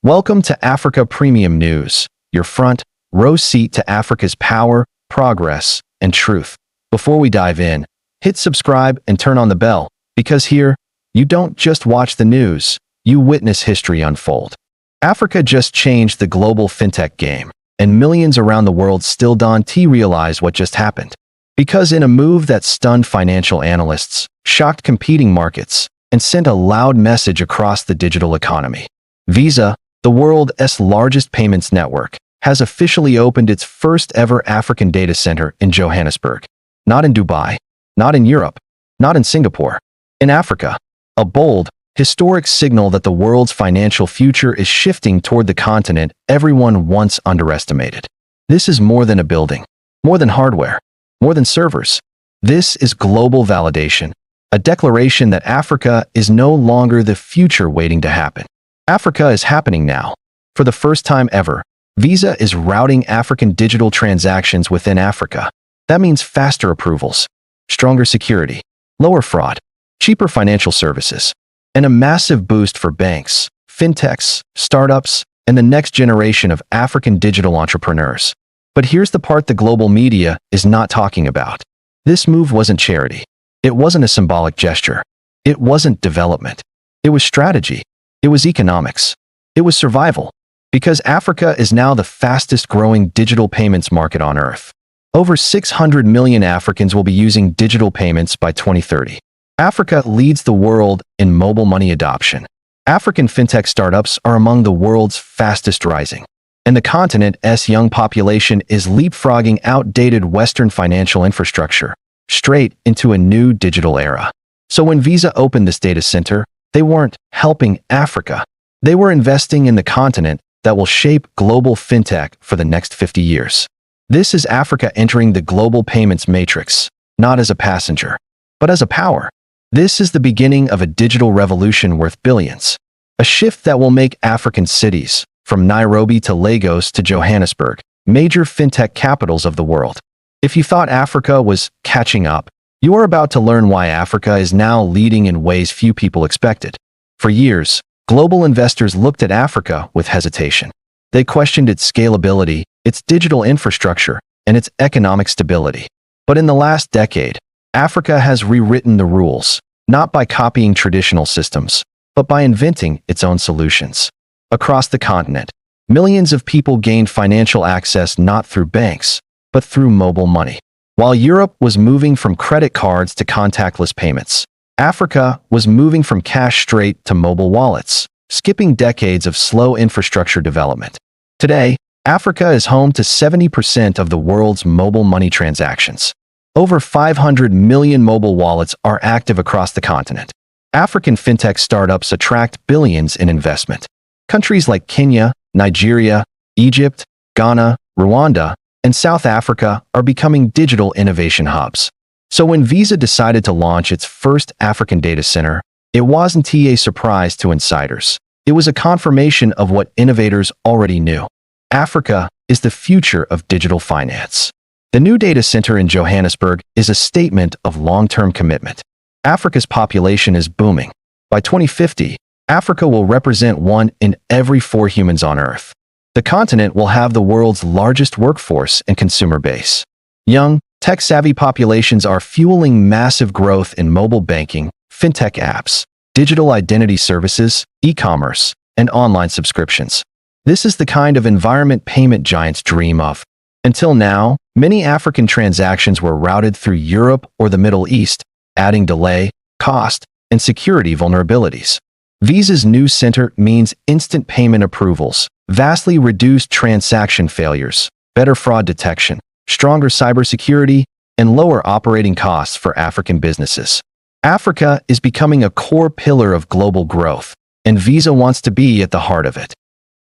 Welcome to Africa Premium News, your front row seat to Africa's power, progress, and truth. Before we dive in, hit subscribe and turn on the bell, because here, you don't just watch the news, you witness history unfold. Africa just changed the global fintech game, and millions around the world still don't realize what just happened. Because in a move that stunned financial analysts, shocked competing markets, and sent a loud message across the digital economy, Visa, the world's largest payments network, has officially opened its first ever African data center in Johannesburg. Not in Dubai, not in Europe, not in Singapore. In Africa, a bold, historic signal that the world's financial future is shifting toward the continent everyone once underestimated. This is more than a building, more than hardware, more than servers. This is global validation, a declaration that Africa is no longer the future waiting to happen. Africa is happening now. For the first time ever, Visa is routing African digital transactions within Africa. That means faster approvals, stronger security, lower fraud, cheaper financial services, and a massive boost for banks, fintechs, startups, and the next generation of African digital entrepreneurs. But here's the part the global media is not talking about. This move wasn't charity. It wasn't a symbolic gesture. It wasn't development. It was strategy. It was economics. It was survival. Because Africa is now the fastest growing digital payments market on Earth. Over 600 million Africans will be using digital payments by 2030. Africa leads the world in mobile money adoption. African fintech startups are among the world's fastest rising. And the continent's young population is leapfrogging outdated Western financial infrastructure straight into a new digital era. So when Visa opened this data center, they weren't helping Africa. They were investing in the continent that will shape global fintech for the next 50 years. This is Africa entering the global payments matrix, not as a passenger, but as a power. This is the beginning of a digital revolution worth billions. A shift that will make African cities, from Nairobi to Lagos to Johannesburg, major fintech capitals of the world. If you thought Africa was catching up, you are about to learn why Africa is now leading in ways few people expected. For years, global investors looked at Africa with hesitation. They questioned its scalability, its digital infrastructure, and its economic stability. But in the last decade, Africa has rewritten the rules, not by copying traditional systems, but by inventing its own solutions. Across the continent, millions of people gained financial access not through banks, but through mobile money. While Europe was moving from credit cards to contactless payments, Africa was moving from cash straight to mobile wallets, skipping decades of slow infrastructure development. Today, Africa is home to 70% of the world's mobile money transactions. Over 500 million mobile wallets are active across the continent. African fintech startups attract billions in investment. Countries like Kenya, Nigeria, Egypt, Ghana, Rwanda, and South Africa are becoming digital innovation hubs. So when Visa decided to launch its first African data center, it wasn't a surprise to insiders. It was a confirmation of what innovators already knew. Africa is the future of digital finance. The new data center in Johannesburg is a statement of long-term commitment. Africa's population is booming. By 2050, Africa will represent 1 in every 4 humans on Earth. The continent will have the world's largest workforce and consumer base. Young, tech-savvy populations are fueling massive growth in mobile banking, fintech apps, digital identity services, e-commerce, and online subscriptions. This is the kind of environment payment giants dream of. Until now, many African transactions were routed through Europe or the Middle East, adding delay, cost, and security vulnerabilities. Visa's new center means instant payment approvals, vastly reduced transaction failures, better fraud detection, stronger cybersecurity, and lower operating costs for African businesses. Africa is becoming a core pillar of global growth, and Visa wants to be at the heart of it.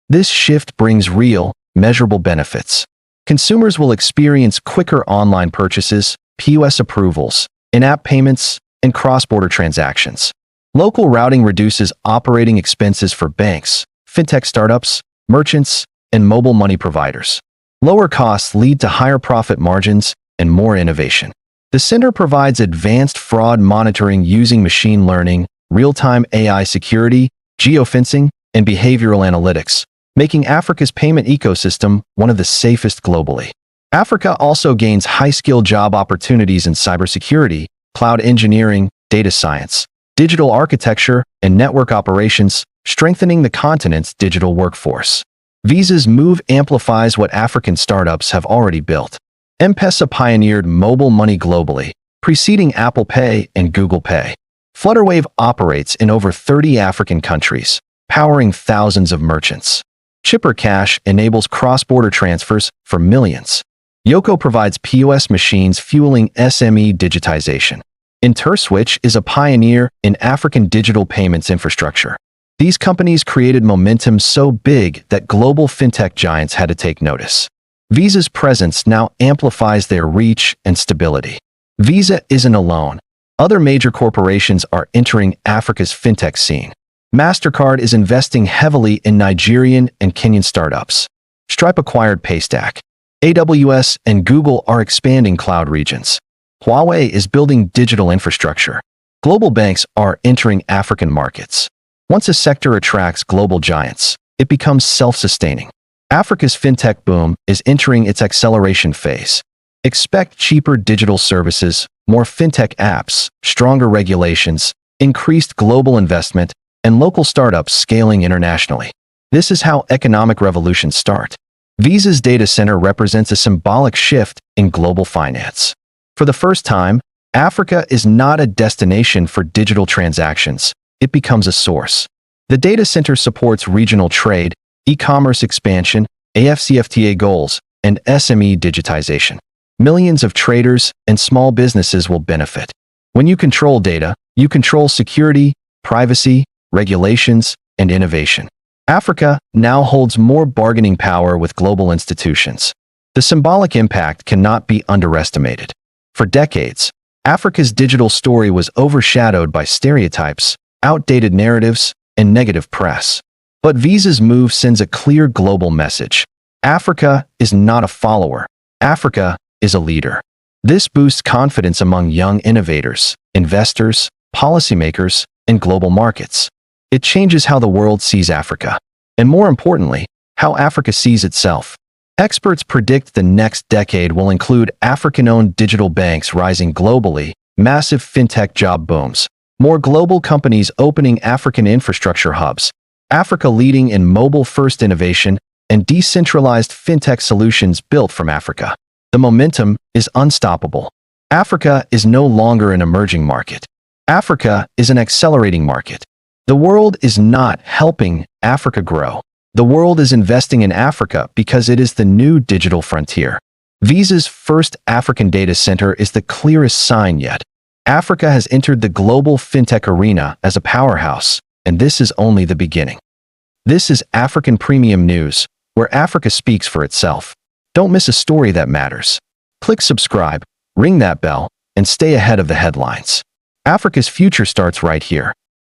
This shift brings real, measurable benefits. Consumers will experience quicker online purchases, POS approvals, in-app payments, and cross-border transactions. Local routing reduces operating expenses for banks, fintech startups, merchants, and mobile money providers. Lower costs lead to higher profit margins and more innovation. The center provides advanced fraud monitoring using machine learning, real-time AI security, geofencing, and behavioral analytics, making Africa's payment ecosystem one of the safest globally. Africa also gains high-skilled job opportunities in cybersecurity, cloud engineering, data science, digital architecture, and network operations, strengthening the continent's digital workforce. Visa's move amplifies what African startups have already built. M-Pesa pioneered mobile money globally, preceding Apple Pay and Google Pay. Flutterwave operates in over 30 African countries, powering thousands of merchants. Chipper Cash enables cross-border transfers for millions. Yoko provides POS machines fueling SME digitization. InterSwitch is a pioneer in African digital payments infrastructure. These companies created momentum so big that global fintech giants had to take notice. Visa's presence now amplifies their reach and stability. Visa isn't alone. Other major corporations are entering Africa's fintech scene. MasterCard is investing heavily in Nigerian and Kenyan startups. Stripe acquired Paystack. AWS and Google are expanding cloud regions. Huawei is building digital infrastructure. Global banks are entering African markets. Once a sector attracts global giants, it becomes self-sustaining. Africa's fintech boom is entering its acceleration phase. Expect cheaper digital services, more fintech apps, stronger regulations, increased global investment, and local startups scaling internationally. This is how economic revolutions start. Visa's data center represents a symbolic shift in global finance. For the first time, Africa is not a destination for digital transactions. It becomes a source. The data center supports regional trade, e-commerce expansion, AfCFTA goals, and SME digitization. Millions of traders and small businesses will benefit. When you control data, you control security, privacy, regulations, and innovation. Africa now holds more bargaining power with global institutions. The symbolic impact cannot be underestimated. For decades, Africa's digital story was overshadowed by stereotypes, outdated narratives, and negative press. But Visa's move sends a clear global message. Africa is not a follower. Africa is a leader. This boosts confidence among young innovators, investors, policymakers, and global markets. It changes how the world sees Africa, and more importantly, how Africa sees itself. Experts predict the next decade will include African-owned digital banks rising globally, massive fintech job booms, more global companies opening African infrastructure hubs, Africa leading in mobile-first innovation, and decentralized fintech solutions built from Africa. The momentum is unstoppable. Africa is no longer an emerging market. Africa is an accelerating market. The world is not helping Africa grow. The world is investing in Africa because it is the new digital frontier. Visa's first African data center is the clearest sign yet. Africa has entered the global fintech arena as a powerhouse, and this is only the beginning. This is African Premium News, where Africa speaks for itself. Don't miss a story that matters. Click subscribe, ring that bell, and stay ahead of the headlines. Africa's future starts right here.